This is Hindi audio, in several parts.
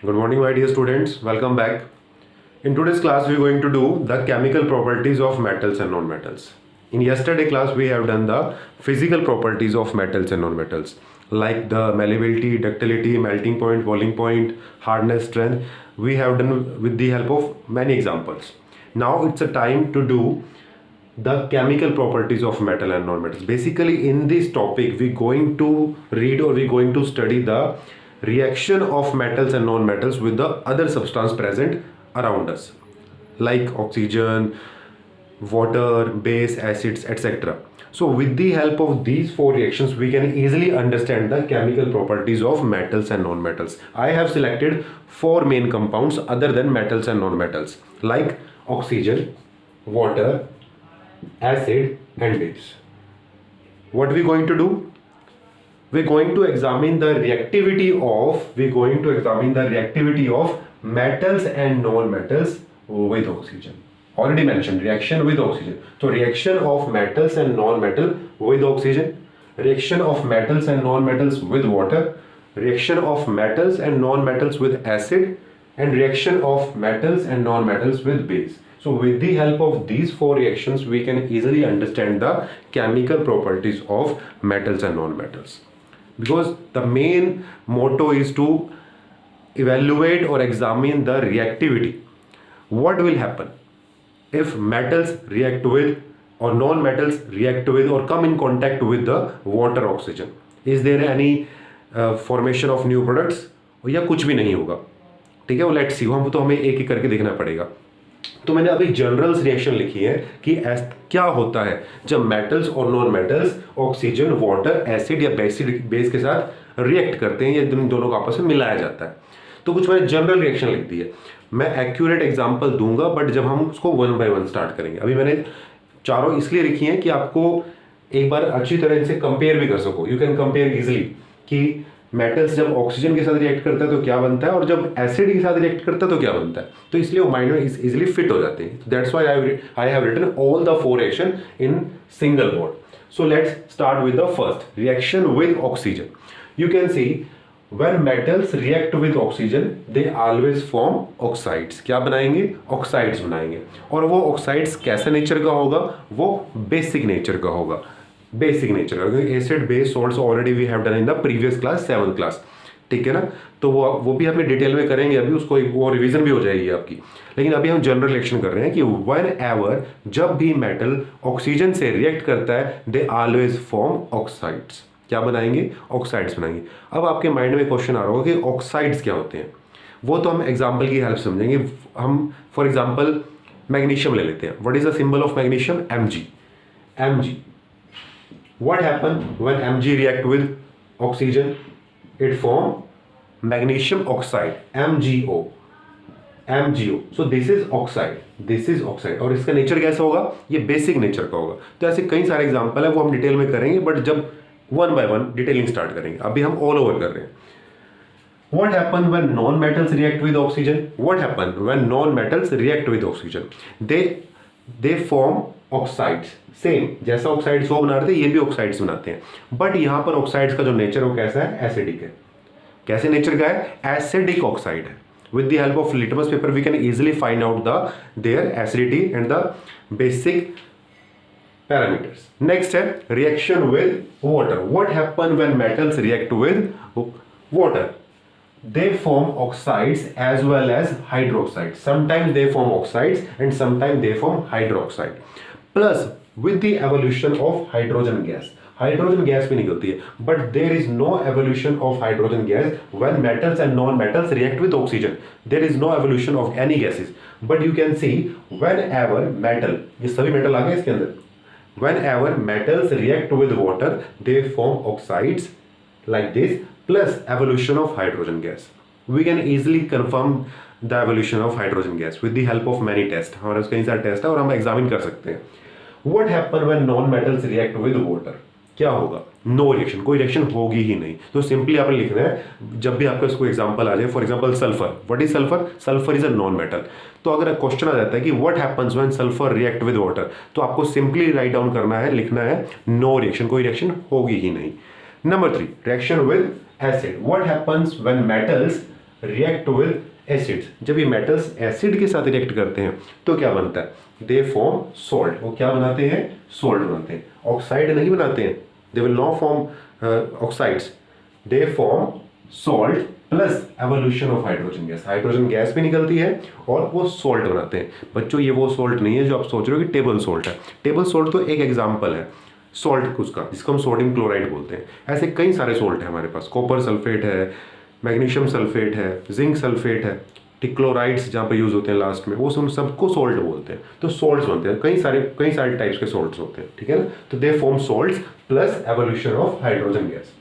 Good morning, my dear students. Welcome back. In today's class, we are going to do the chemical properties of metals and non-metals. In yesterday class, we have done the physical properties of metals and non-metals, like the malleability, ductility, melting point, boiling point, hardness, strength. We have done with the help of many examples. Now it's a time to do the chemical properties of metal and non-metals. Basically, in this topic, we're going to read or we're going to study the reaction of metals and non-metals with the other substance present around us, like oxygen, water, base, acids, etc. So with the help of these four reactions, we can easily understand the chemical properties of metals and non-metals. I have selected four main compounds other than metals and non-metals, like oxygen, water, acid and base. What are we going to do? We're going to examine the reactivity of metals and non-metals with oxygen. Already mentioned reaction with oxygen. So reaction of metals and non-metal with oxygen, reaction of metals and non-metals with water, reaction of metals and non-metals with acid, and reaction of metals and non-metals with base. So with the help of these four reactions, we can easily understand the chemical properties of metals and non-metals. Because the main motto is to evaluate or examine the reactivity. What will happen if metals react with or non-metals react with or come in contact with the water oxygen? Is there any formation of new products या कुछ भी नहीं होगा? ठीक है, वो लेट्स सी, हम तो हमें एक एक करके देखना पड़ेगा. तो मैंने अभी जनरल रिएक्शन लिखी है कि क्या होता है जब मेटल्स और non metals oxygen, water, acid या बेस के साथ रिएक्ट करते हैं या इन दोनों को आपस में मिलाया जाता है. तो कुछ मैंने जनरल रिएक्शन लिख दी है. मैं एक्यूरेट एग्जांपल दूंगा बट जब हम उसको वन बाय वन स्टार्ट करेंगे. अभी मैंने चारों इसलिए लिखी हैं कि आपको एक बार अच्छी तरह इनसे कंपेयर भी कर सको. यू कैन कंपेयर इजिली कि मेटल्स जब ऑक्सीजन के साथ रिएक्ट करता है तो क्या बनता है और जब एसिड के साथ रिएक्ट करता है तो क्या बनता है. तो इसलिए वो माइंड में इजिली फिट हो जाते हैं. That's why I have written all the four reaction in single word. So let's start with the first reaction with oxygen. You can see when metals react with oxygen they always form oxides. क्या बनाएंगे? ऑक्साइड्स बनाएंगे. और वो ऑक्साइड्स कैसे नेचर का होगा? वो बेसिक नेचर का होगा. बेसिक नेचर का, क्योंकि acid base salts already we have done in the previous class, 7th class. ठीक है ना. तो वो भी हमें डिटेल में करेंगे. अभी उसको वो रिवीजन भी हो जाएगी आपकी. लेकिन अभी हम जनरल रिएक्शन कर रहे हैं कि व्हेन एवर जब भी मेटल ऑक्सीजन से रिएक्ट करता है दे ऑलवेज फॉर्म ऑक्साइड्स. क्या बनाएंगे? ऑक्साइड्स बनाएंगे. अब आपके माइंड में क्वेश्चन आ रहा होगा कि ऑक्साइड्स क्या होते हैं. वो तो हम एग्जांपल की हेल्प समझेंगे. हम फॉर एग्जांपल मैग्नीशियम ले लेते हैं. What is the symbol of magnesium? Mg. Mg. What happen when Mg react with oxygen? It form magnesium oxide, MgO. MgO. So this is oxide. This is oxide. और इसका नेचर कैसा होगा? ये बेसिक नेचर का होगा. तो ऐसे कई सारे एग्जांपल है, वो हम डिटेल में करेंगे बट जब one by one detailing start करेंगे. अभी हम ऑल ओवर कर रहे हैं. What happen when non-metals react with oxygen? What happen when non-metals react with oxygen? They form oxides. Same जैसा ऑक्साइड्स वो बना रहे थे ये भी ऑक्साइड्स बनाते हैं. बट यहाँ पर ऑक्साइड्स का जो नेचर वो कैसा है? एसिडिक है. कैसे नेचर का है? एसिडिक ऑक्साइड है. With the help of litmus paper we can easily find out their acidity and the basic parameters. Next है reaction with water. What happen when metals react with water? They form oxides as well as hydroxides. Sometimes they form oxides and sometimes they form hydroxide. Plus with the evolution of hydrogen gas. Hydrogen gas भी निकलती है, but there is no evolution of hydrogen gas when metals and non-metals react with oxygen. There is no evolution of any gases. But you can see whenever metal, ये सभी metal आ गए इसके अंदर. Whenever metals react with water, they form oxides like this plus evolution of hydrogen gas. We can easily confirm the evolution of hydrogen gas with the help of many tests. हमारे कई सारे टेस्ट है और हम एग्जामिन कर सकते हैं. What happen when non-metals react with water? क्या होगा? No reaction. कोई रिएक्शन होगी ही नहीं. तो सिंपली आपने लिखना है जब भी आपका इसको एग्जांपल आ जाए. For example sulphur. What is sulphur? Sulphur is a non metal. तो अगर क्वेश्चन आ जाता है कि what happens when sulphur react with water, तो आपको सिंपली राइट डाउन करना है, लिखना है नो रिएक्शन. कोई रिएक्शन होगी ही नहीं. Number 3 reaction with acid. What happens when metals react with acids, जब ये मेटल्स एसिड के साथ रिएक्ट करते हैं तो क्या बनता है, दे फॉर्म सॉल्ट। वो क्या बनाते हैं, सॉल्ट बनाते हैं, ऑक्साइड नहीं बनाते हैं। They will not form oxides, they form salt plus evolution of hydrogen gas. Hydrogen gas भी निकलती है और वो सॉल्ट बनाते हैं। बच्चों ये वो सॉल्ट नहीं है जो आप सोच रहे हो कि टेबल सॉल्ट है। टेबल सॉल्ट तो एक एग्जाम्पल है सॉल्ट उसका, जिसको हम सोडियम क्लोराइड बोलते हैं। ऐसे कई सारे सॉल्ट है हमारे पास, कॉपर सल्फेट है, मैग्नीशियम सल्फेट है, जिंक सल्फेट है, टिक्लोराइड्स जहाँ पे यूज होते हैं लास्ट में, वो सबको सॉल्ट बोलते हैं। तो सॉल्ट्स बनते हैं, कई सारे टाइप्स के सॉल्ट्स होते हैं, ठीक है ना। तो they form salts plus evolution of hydrogen gas.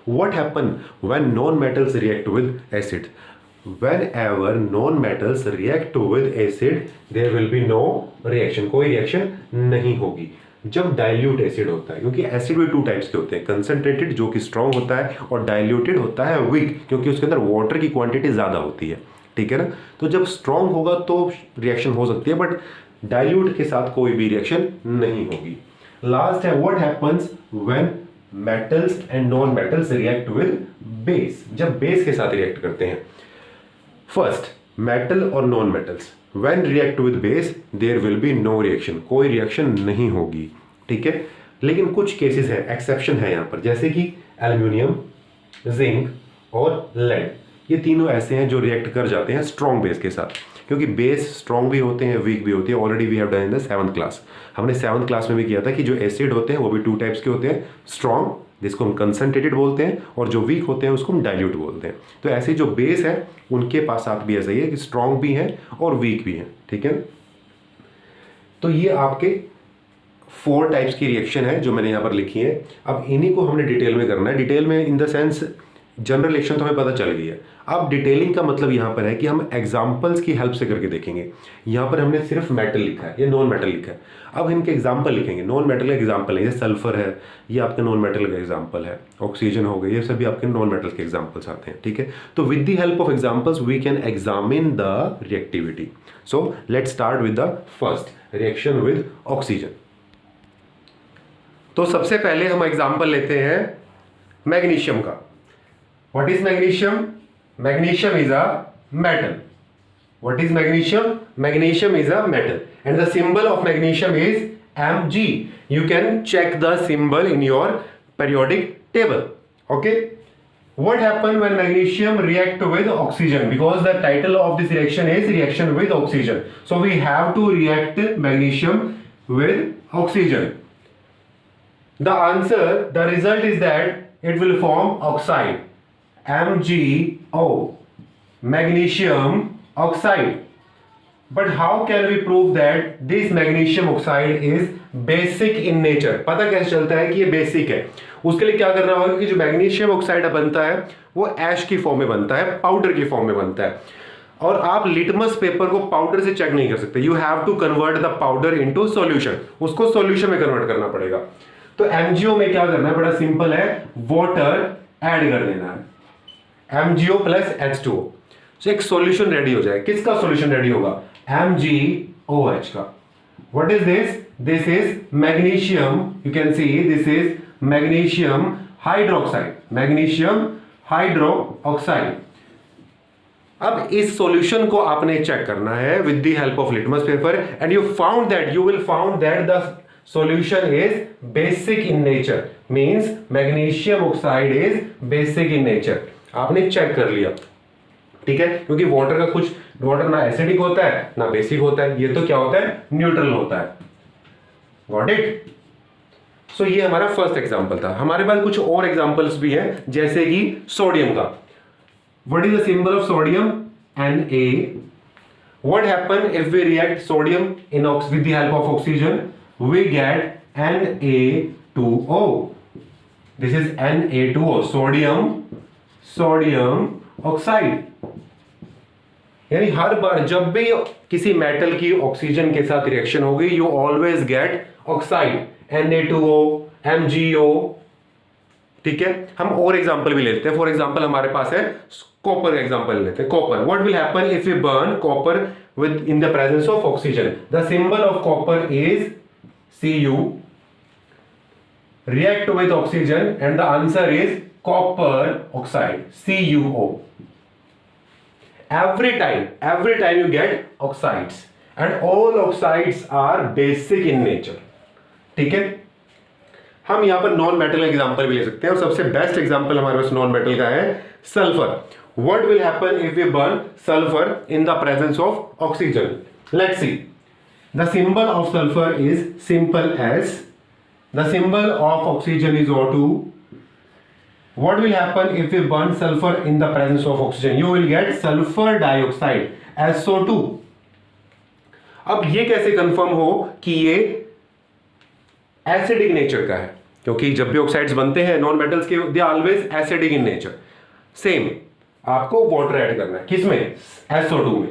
What happen when non-metals react with acid? Whenever non-metals react with acid, there will be no reaction. कोई रिएक्शन नहीं होगी जब डाइल्यूट एसिड होता है, क्योंकि एसिड भी टू टाइप्स के होते हैं, कंसंट्रेटेड जो कि स्ट्रॉन्ग होता है और डाइल्यूटेड होता है वीक, क्योंकि उसके अंदर वाटर की क्वांटिटी ज़्यादा होती है, ठीक है ना। तो जब स्ट्रॉन्ग होगा तो रिएक्शन हो सकती है, बट डाइल्यूट के साथ कोई भी रिएक्शन नहीं होगी। लास्ट है what happens when metals and non metals react with base, जब बेस के साथ रिएक्ट करते हैं। फर्स्ट, मेटल और non metals when react with base there will be no reaction, कोई रिएक्शन नहीं होगी, ठीक है। लेकिन कुछ केसेस हैं, एक्सेप्शन है यहाँ पर, जैसे कि एल्यूमिनियम, जिंक और लेड, ये तीनों ऐसे हैं जो रिएक्ट कर जाते हैं स्ट्रॉन्ग बेस के साथ, क्योंकि बेस स्ट्रॉन्ग भी होते हैं, वीक भी होती है। Already we have done in the 7th class, हमने 7th क्लास में भी किया था कि जो एसिड होते हैं वो भी टू टाइप्स के होते हैं, स्ट्रॉन्ग जिसको हम कंसंट्रेटेड बोलते हैं, और जो वीक होते हैं उसको हम डाइल्यूट बोलते हैं। तो ऐसे जो बेस है उनके पास साथ भी ऐसा ही है कि स्ट्रॉन्ग भी है और वीक भी है, ठीक है। तो ये आपके 4 टाइप्स की रिएक्शन है जो मैंने यहाँ पर लिखी है। अब इन्हीं को हमने डिटेल में करना है, डिटेल में in the sense general reaction तो हमें पता चल गई है। अब डिटेलिंग का मतलब यहाँ पर है कि हम एग्जाम्पल्स की हेल्प से करके देखेंगे। यहाँ पर हमने सिर्फ मेटल लिखा है या नॉन मेटल लिखा है, अब इनके एग्जाम्पल लिखेंगे। नॉन मेटल का एग्जाम्पल है, जैसे सल्फर है, ये आपका नॉन मेटल का एग्जाम्पल है, ऑक्सीजन हो गए, ये सभी आपके नॉन मेटल के एग्जाम्पल्स आते हैं, ठीक है। तो with the help of examples we can examine the reactivity. So let's start with the first reaction with oxygen. तो सबसे पहले हम एग्जाम्पल लेते हैं मैग्नीशियम का। What is magnesium? Magnesium is a metal. What is magnesium? Magnesium is a metal. And the symbol of magnesium is Mg. You can check the symbol in your periodic table. Okay? What happens when magnesium react with oxygen? Because the title of this reaction is reaction with oxygen. So we have to react magnesium with oxygen. The answer, the result is that it will form oxide. MgO, magnesium oxide. But how can we prove that this magnesium oxide is basic in nature? पता कैसे चलता है कि ये बेसिक है? उसके लिए क्या करना होगा कि जो मैग्नीशियम ऑक्साइड बनता है वो ऐश की फॉर्म में बनता है, पाउडर की फॉर्म में बनता है, और आप लिटमस पेपर को पाउडर से चेक नहीं कर सकते। You have to convert the powder into solution, उसको सॉल्यूशन में कन्वर्ट करना पड़ेगा। तो MgO में क्या करना है, बड़ा सिंपल है, वाटर ऐड कर देना है, MgO प्लस H2O, तो एक सॉल्यूशन रेडी हो जाए। किसका सॉल्यूशन रेडी होगा? MgOH का। What is this? This is magnesium, you can see this is magnesium hydroxide, magnesium hydroxide. अब इस सॉल्यूशन को आपने चेक करना है with the help of litmus paper, and you will found that the solution is basic in nature, means magnesium oxide is basic in nature। आपने चेक कर लिया, ठीक है, क्योंकि वाटर ना एसिडिक होता है ना बेसिक होता है, ये तो क्या होता है, न्यूट्रल होता है। Got it? सो ये हमारा फर्स्ट एग्जांपल था। हमारे पास कुछ और एग्जांपल्स भी हैं, जैसे कि सोडियम का। What is the symbol of sodium? Na। What happen if we react sodium in with the help of oxygen? We get Na2O. This is Na2O, sodium oxide। यानी हर बार जब भी किसी मेटल की ऑक्सीजन के साथ रिएक्शन होगी, you always get oxide, Na2O, MgO, ठीक है। हम और एग्जांपल भी लेते हैं। फॉर एग्जांपल हमारे पास है कॉपर एग्जांपल लेते हैं। Copper, what will happen if we burn copper within the presence of oxygen? The symbol of copper is Cu, react with oxygen and the answer is copper oxide, CuO। every time you get oxides and all oxides are basic in nature. ठीक है, हम यहां पर नॉन मेटल का एग्जांपल भी ले सकते हैं और सबसे बेस्ट एग्जांपल हमारे पास नॉन मेटल का है sulphur. What will happen if we burn sulfur in the presence of oxygen? Let's see. The symbol of sulfur is simple as, the symbol of oxygen is O2. What will happen if we burn sulfur in the presence of oxygen? You will get sulfur dioxide, SO2. अब ये कैसे कंफर्म हो कि ये एसिडिक नेचर का है, क्योंकि जब भी ऑक्साइड्स बनते हैं नॉन मेटल्स के, they always acidic in nature. Same आपको वाटर ऐड करना है, किसमें? SO2 में.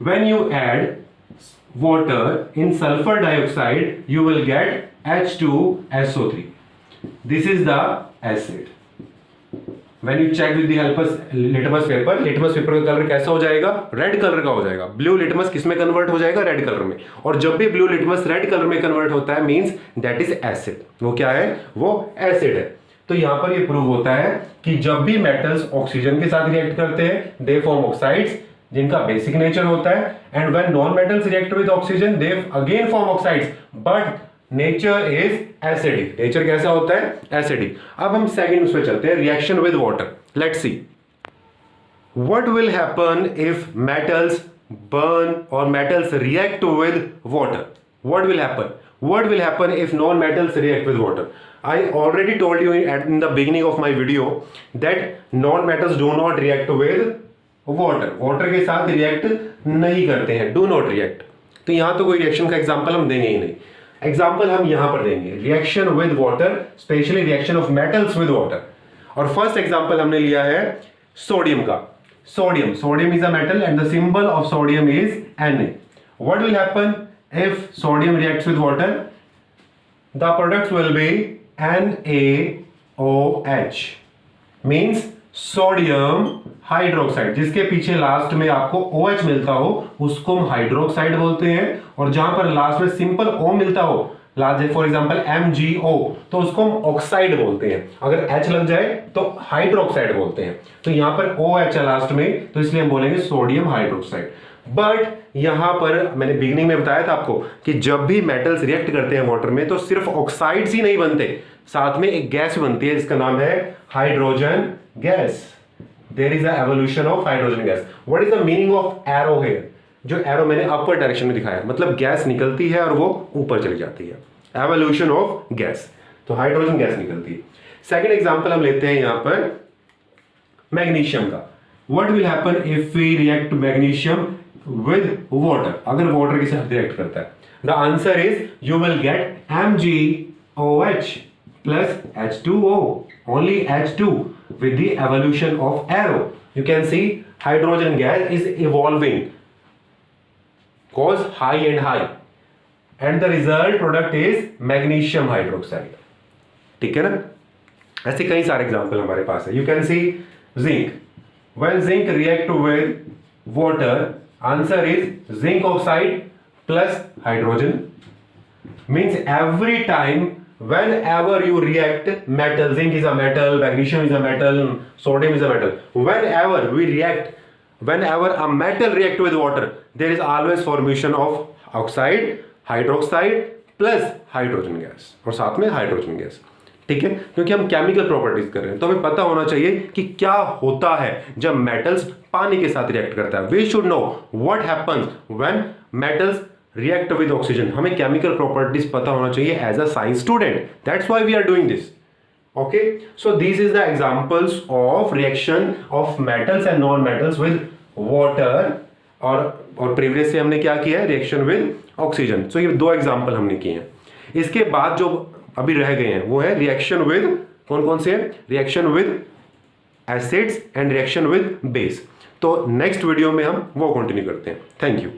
When you add water in sulfur dioxide, you will get H2SO3. This is the acid. When you check with the help of litmus paper, litmus paper का कलर कैसा हो जाएगा? रेड कलर का हो जाएगा. ब्लू लिटमस किस में कन्वर्ट हो जाएगा? रेड कलर में. और जब भी ब्लू लिटमस रेड कलर में कन्वर्ट होता है, मींस दैट इज एसिड. वो क्या है? वो एसिड है. तो यहां पर ये प्रूव होता है कि जब भी मेटल्स ऑक्सीजन के साथ रिएक्ट करते हैं, दे फॉर्म ऑक्साइड्स जिनका बेसिक नेचर होता है. And when non metals react with oxygen, they again form oxides, but nature is acidic. Nature कैसा होता है? एसिडिक. अब हम सेकंड उसमें चलते हैं, reaction with water. Let's see what will happen if metals burn or metals react with water. What will happen? What will happen if non-metals react with water? I already told you in the beginning of my video that non-metals do not react with water. Water के साथ react नहीं करते हैं, do not react. तो यहाँ तो कोई रिएक्शन का एग्जाम्पल हम देंगे ही नहीं. एग्जाम्पल हम यहाँ पर देंगे reaction with water, specially reaction of metals with water. और फर्स्ट एग्जाम्पल हमने लिया है सोडियम का. Sodium is a metal and the symbol of sodium is Na. What will happen if sodium reacts with water? The products will be NaOH, means sodium hydroxide. जिसके पीछे लास्ट में आपको OH मिलता हो उसको हम हाइड्रोक्साइड बोलते हैं, और जहां पर लास्ट में सिंपल O मिलता हो, लास्ट फॉर एग्जांपल MgO, तो उसको हम ऑक्साइड बोलते हैं. अगर H लग जाए तो हाइड्रोक्साइड बोलते हैं. तो यहां पर OH है लास्ट में, तो इसलिए हम बोलेंगे सोडियम हाइड्रोक्साइड. बट यहां पर मैंने बिगिनिंग में बताया था आपको कि जब भी मेटल्स रिएक्ट करते हैं वाटर में, तो सिर्फ ऑक्साइड्स ही नहीं बनते, साथ में एक गैस बनती है जिसका नाम है hydrogen gas. There is a evolution of hydrogen gas. What is the meaning of arrow here? जो एरो मैंने अपर डायरेक्शन में दिखाया, मतलब गैस निकलती है और वो ऊपर चली जाती है. Evolution of gas. तो हाइड्रोजन गैस निकलती है. सेकेंड एग्जाम्पल हम लेते हैं यहां पर मैग्नीशियम का. What will happen if we react magnesium with water? अगर water के साथ रिएक्ट करता है, the answer is you will get MgOH plus H2O, only H2 with the evolution of arrow. You can see hydrogen gas is evolving, cause high and high, and the result product is magnesium hydroxide. ठीक है ना? ऐसे कई सारे एग्जाम्पल हमारे पास है. You can see zinc. When zinc react with water, answer is zinc oxide plus hydrogen. Means every time whenever you react metal, zinc is a metal, magnesium is a metal, sodium is a metal, whenever a metal react with water, there is always formation of oxide, hydroxide plus hydrogen gas, और साथ में हाइड्रोजन गैस. ठीक है, क्योंकि हम केमिकल प्रॉपर्टीज कर रहे हैं तो हमें पता होना चाहिए कि क्या होता है जब मेटल्स पानी के साथ रिएक्ट करता है. We should know what happens when metals react with oxygen. हमें केमिकल प्रॉपर्टीज पता होना चाहिए as a science student. That's why we are doing this. Okay, so this is the examples of reaction of metals and non metals with water. और प्रीवियस से हमने क्या किया है? Reaction with oxygen. सो ये दो एग्जांपल हमने किए हैं. इसके बाद जो अभी रह गए हैं वो है रिएक्शन विद, कौन कौन से हैं? Reaction with acids and reaction with base. तो नेक्स्ट वीडियो में हम वो कंटिन्यू करते हैं. Thank you.